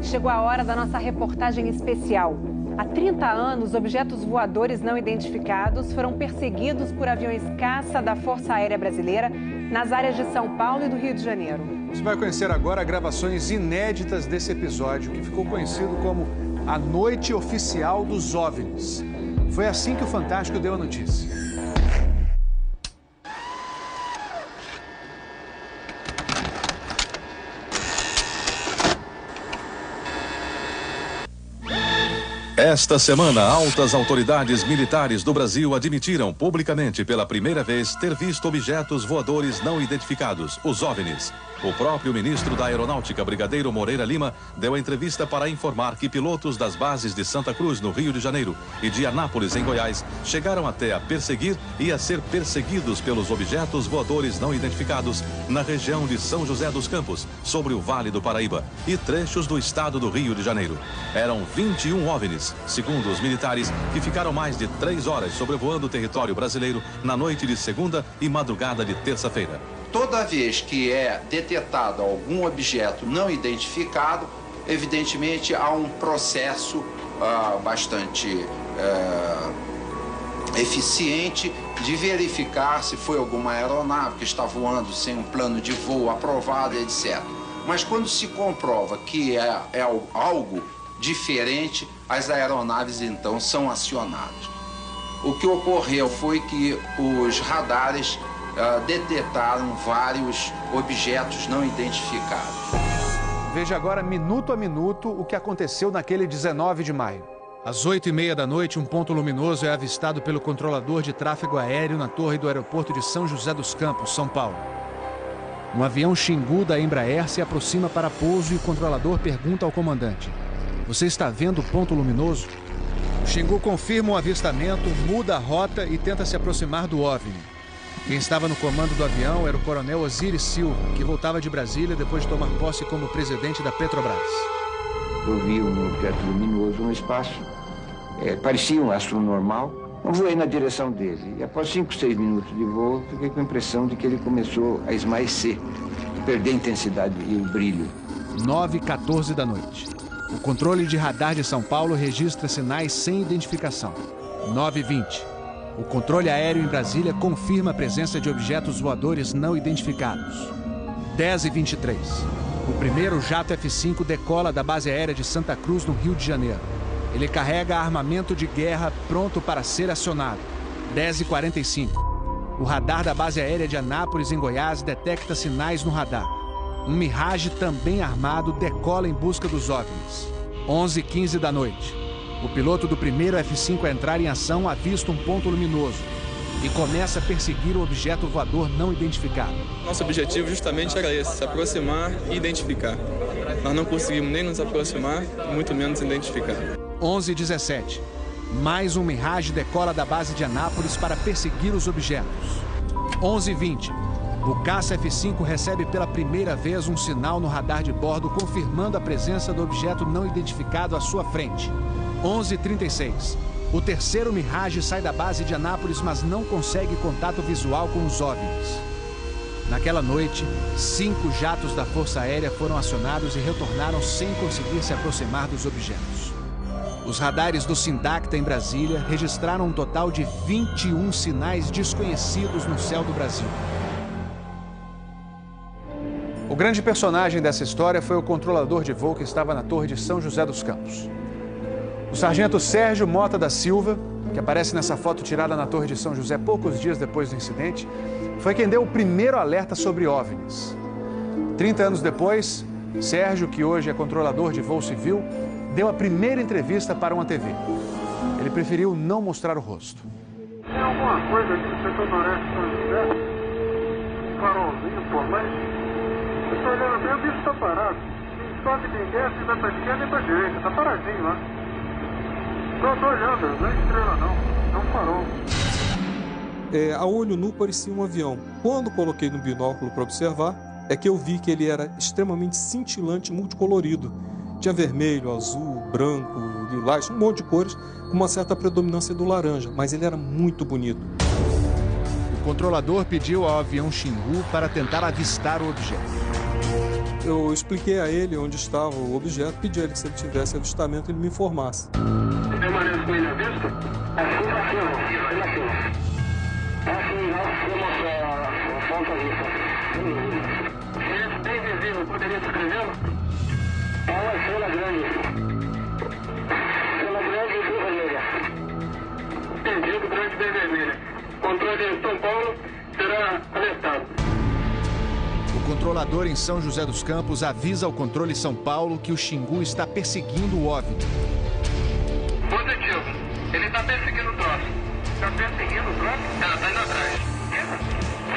Chegou a hora da nossa reportagem especial. Há 30 anos, objetos voadores não identificados foram perseguidos por aviões caça da Força Aérea Brasileira nas áreas de São Paulo e do Rio de Janeiro. Você vai conhecer agora gravações inéditas desse episódio, que ficou conhecido como a Noite Oficial dos OVNIs. Foi assim que o Fantástico deu a notícia. Esta semana, altas autoridades militares do Brasil admitiram publicamente pela primeira vez ter visto objetos voadores não identificados, os OVNIs. O próprio ministro da Aeronáutica, Brigadeiro Moreira Lima, deu a entrevista para informar que pilotos das bases de Santa Cruz, no Rio de Janeiro, e de Anápolis, em Goiás, chegaram até a perseguir e a ser perseguidos pelos objetos voadores não identificados na região de São José dos Campos, sobre o Vale do Paraíba, e trechos do estado do Rio de Janeiro. Eram 21 OVNIs, segundo os militares, que ficaram mais de 3 horas sobrevoando o território brasileiro na noite de segunda e madrugada de terça-feira. Toda vez que é detectado algum objeto não identificado, evidentemente há um processo bastante eficiente de verificar se foi alguma aeronave que está voando sem um plano de voo aprovado, etc. Mas quando se comprova que é algo diferente, as aeronaves então são acionadas. O que ocorreu foi que os radares detectaram vários objetos não identificados. Veja agora, minuto a minuto, o que aconteceu naquele 19 de maio. Às 8h30 da noite, um ponto luminoso é avistado pelo controlador de tráfego aéreo na torre do aeroporto de São José dos Campos, São Paulo. Um avião Xingu da Embraer se aproxima para pouso e o controlador pergunta ao comandante: "Você está vendo o ponto luminoso?" O Xingu confirma o avistamento, muda a rota e tenta se aproximar do OVNI. Quem estava no comando do avião era o coronel Osiris Silva, que voltava de Brasília depois de tomar posse como presidente da Petrobras. Eu vi um objeto luminoso no espaço, parecia um astro normal. Eu voei na direção dele e após 5, 6 minutos de voo, fiquei com a impressão de que ele começou a esmaecer, a perder a intensidade e o brilho. 9h14 da noite. O controle de radar de São Paulo registra sinais sem identificação. 9h20. O controle aéreo em Brasília confirma a presença de objetos voadores não identificados. 10h23. O primeiro jato F-5 decola da base aérea de Santa Cruz, no Rio de Janeiro. Ele carrega armamento de guerra pronto para ser acionado. 10h45. O radar da base aérea de Anápolis, em Goiás, detecta sinais no radar. Um Mirage também armado decola em busca dos OVNIs. 11h15 da noite. O piloto do primeiro F-5 a entrar em ação avista um ponto luminoso e começa a perseguir o objeto voador não identificado. Nosso objetivo justamente era esse, se aproximar e identificar. Nós não conseguimos nem nos aproximar, muito menos identificar. 11h17. Mais um Mirage decola da base de Anápolis para perseguir os objetos. 11h20. O caça F-5 recebe pela primeira vez um sinal no radar de bordo confirmando a presença do objeto não identificado à sua frente. 11h36. O terceiro Mirage sai da base de Anápolis, mas não consegue contato visual com os OVNIs. Naquela noite, 5 jatos da Força Aérea foram acionados e retornaram sem conseguir se aproximar dos objetos. Os radares do Sindacta em Brasília registraram um total de 21 sinais desconhecidos no céu do Brasil. O grande personagem dessa história foi o controlador de voo que estava na torre de São José dos Campos. O sargento Sérgio Mota da Silva, que aparece nessa foto tirada na torre de São José poucos dias depois do incidente, foi quem deu o primeiro alerta sobre OVNIs. 30 anos depois, Sérgio, que hoje é controlador de voo civil, deu a primeira entrevista para uma TV. Ele preferiu não mostrar o rosto. Tem alguma coisa aqui no setor noroeste de São José? Um farolzinho por lá? Eu estou olhando bem, o bicho está parado. Não sobe nem desce, nem vai para a esquerda nem para a direita. Está paradinho lá. Estou olhando, não é estrela não. É um farol. A olho nu parecia um avião. Quando coloquei no binóculo para observar, é que eu vi que ele era extremamente cintilante, multicolorido. Tinha vermelho, azul, branco, lilás, um monte de cores, com uma certa predominância do laranja, mas ele era muito bonito. O controlador pediu ao avião Xingu para tentar avistar o objeto. Eu expliquei a ele onde estava o objeto, pedi a ele que se ele tivesse avistamento, ele me informasse. Permanece com ele à vista? Assim, vamos a ponta vista. Esse bem visível, poderia descrevê-lo? É uma estrela grande. Estrela grande e bem vermelha. Entendido, grande e bem vermelha. Controle de São Paulo será alertado. O controlador em São José dos Campos avisa ao controle São Paulo que o Xingu está perseguindo o OVNI. Positivo. Ele está perseguindo o troço. Está perseguindo o troço? Tá indo atrás.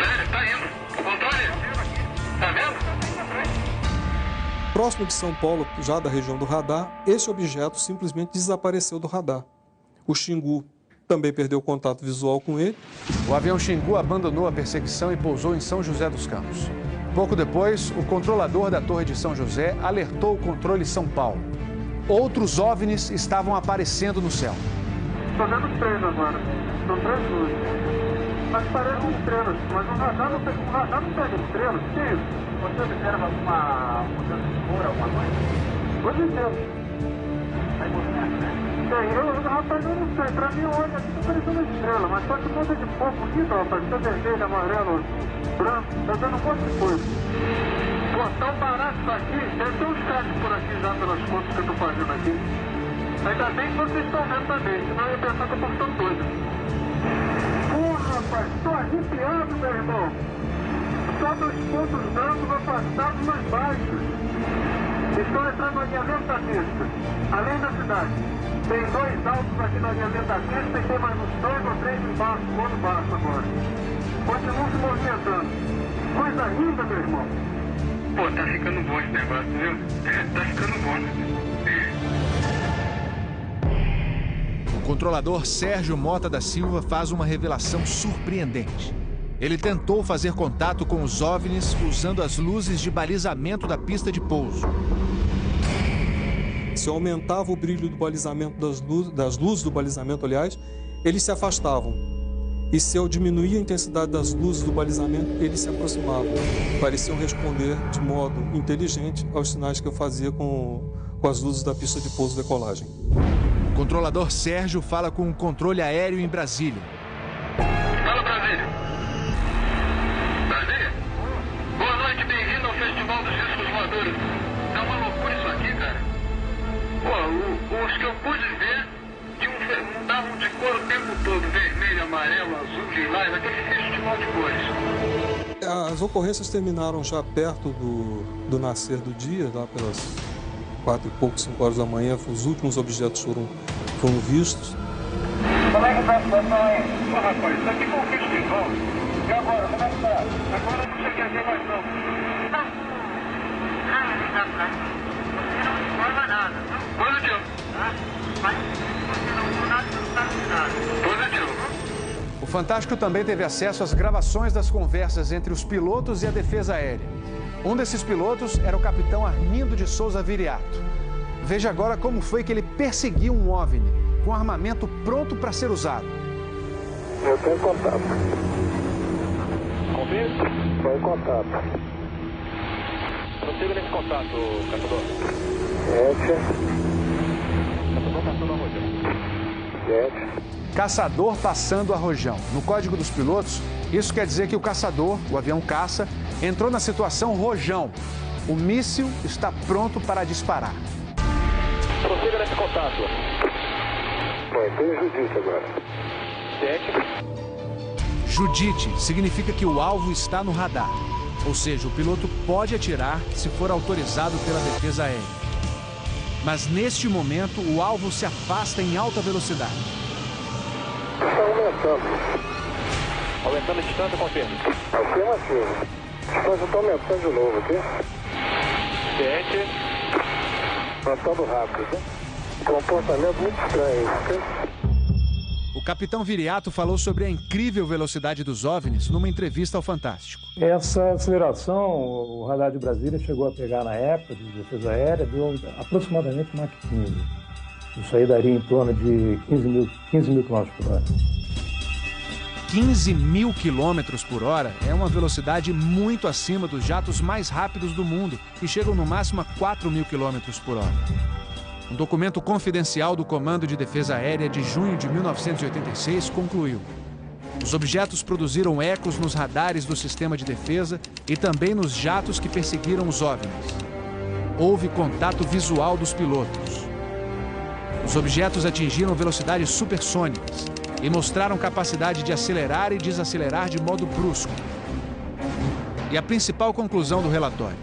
Sério, tá indo. Controle. Tá vendo? Próximo de São Paulo, já da região do radar, esse objeto simplesmente desapareceu do radar. O Xingu também perdeu contato visual com ele. O avião Xingu abandonou a perseguição e pousou em São José dos Campos. Pouco depois, o controlador da Torre de São José alertou o controle São Paulo. Outros OVNIs estavam aparecendo no céu. Estou vendo 3 agora. São 3 luzes. Mas parecem estrelas. Mas o radar não pega estrelas. O que é isso? Você observa alguma mudança de cor, alguma coisa? Hoje inteiro. Aí movimento, né? Rapaz, eu não sei. Pra mim, olha, aqui tá parecendo uma estrela. Mas só que muda de cor bonita, rapaz. Tá vermelho, amarelo, branco. Tá dando um monte de coisa. Pô, tão barato isso aqui. Deve ter uns cards por aqui já pelas fotos que eu tô fazendo aqui. Ainda bem que vocês estão vendo também. Senão eu ia pensar que eu tô ficando doido. Pô, rapaz, tô arrepiado, meu irmão. Só 2 pontos brancos afastados mais baixos. Estão entrando no alinhamento da pista, além da cidade. Tem 2 altos aqui no alinhamento da pista e tem mais uns 2 ou 3 embaixo, do outro baixo agora. Continuam se movimentando. Coisa linda, meu irmão. Pô, tá ficando bom esse negócio, viu? Tá ficando bom, né? O controlador Sérgio Mota da Silva faz uma revelação surpreendente. Ele tentou fazer contato com os OVNIs usando as luzes de balizamento da pista de pouso. Se eu aumentava o brilho do balizamento das luzes do balizamento, aliás, eles se afastavam. E se eu diminuía a intensidade das luzes do balizamento, eles se aproximavam. Pareciam responder de modo inteligente aos sinais que eu fazia com as luzes da pista de pouso e decolagem. O controlador Sérgio fala com o controle aéreo em Brasília. Fala, Brasília. Brasília? Boa noite, bem-vindo ao Festival dos Discos Voadores. É uma loucura isso aqui, cara. Pô, os que eu pude ver mudavam de cor o tempo todo. Vermelho, amarelo, azul, lilás, aquele festival de cores. As ocorrências terminaram já perto do nascer do dia, lá pelas 4 e pouco, 5 horas da manhã. Os últimos objetos foram vistos. Como é que tá a situação aí? Pô, rapaz, isso aqui foi um festival. E agora, como é que tá? Agora não sei o que ver mais não. Você não informa nada. Positivo. Mas você não viu nada, não está nada. Positivo. O Fantástico também teve acesso às gravações das conversas entre os pilotos e a defesa aérea. Um desses pilotos era o capitão Armindo de Souza Viriato. Veja agora como foi que ele perseguiu um OVNI, com armamento pronto para ser usado. Eu tenho contato. Confirma? Estou em contato. Prossiga nesse contato, caçador. 7. Caçador passando a Rojão. 7. Caçador passando a Rojão. No código dos pilotos, isso quer dizer que o caçador, o avião caça, entrou na situação Rojão. O míssil está pronto para disparar. Prossiga nesse contato. Bom, tem Judite agora. 7. Judite significa que o alvo está no radar. Ou seja, o piloto pode atirar se for autorizado pela defesa aérea. Mas neste momento, o alvo se afasta em alta velocidade. Está aumentando. Aumentando a distância, confirma. Afirmativo. A distância está aumentando de novo aqui. 7. Aumentando rápido, né? Comportamento muito estranho, ok? O capitão Viriato falou sobre a incrível velocidade dos OVNIs numa entrevista ao Fantástico. Essa aceleração, o radar de Brasília chegou a pegar na época de defesa aérea, deu aproximadamente Mach 15. Isso aí daria em torno de 15 mil km por hora. 15.000 quilômetros por hora é uma velocidade muito acima dos jatos mais rápidos do mundo, que chegam no máximo a 4.000 quilômetros por hora. Um documento confidencial do Comando de Defesa Aérea de junho de 1986 concluiu: os objetos produziram ecos nos radares do sistema de defesa e também nos jatos que perseguiram os OVNIs. Houve contato visual dos pilotos. Os objetos atingiram velocidades supersônicas e mostraram capacidade de acelerar e desacelerar de modo brusco. E a principal conclusão do relatório: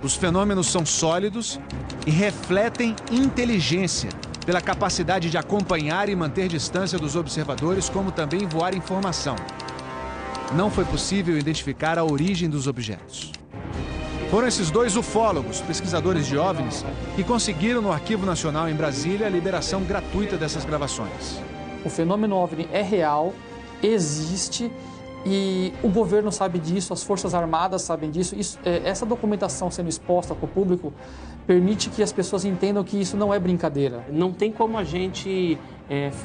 os fenômenos são sólidos e refletem inteligência, pela capacidade de acompanhar e manter distância dos observadores, como também voar informação. Não foi possível identificar a origem dos objetos. Foram esses dois ufólogos, pesquisadores de OVNIs, que conseguiram no Arquivo Nacional em Brasília a liberação gratuita dessas gravações. O fenômeno OVNI é real, existe, e o governo sabe disso, as Forças Armadas sabem disso. Essa documentação sendo exposta para o público permite que as pessoas entendam que isso não é brincadeira. Não tem como a gente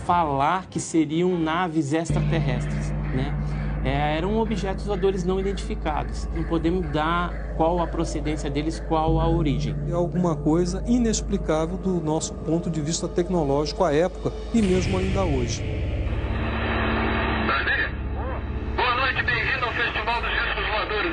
falar que seriam naves extraterrestres, né? Eram objetos voadores não identificados. Não podemos dar qual a procedência deles, qual a origem. É alguma coisa inexplicável do nosso ponto de vista tecnológico à época e mesmo ainda hoje. Brasília? Boa noite, bem-vindo ao Festival dos Discos Voadores.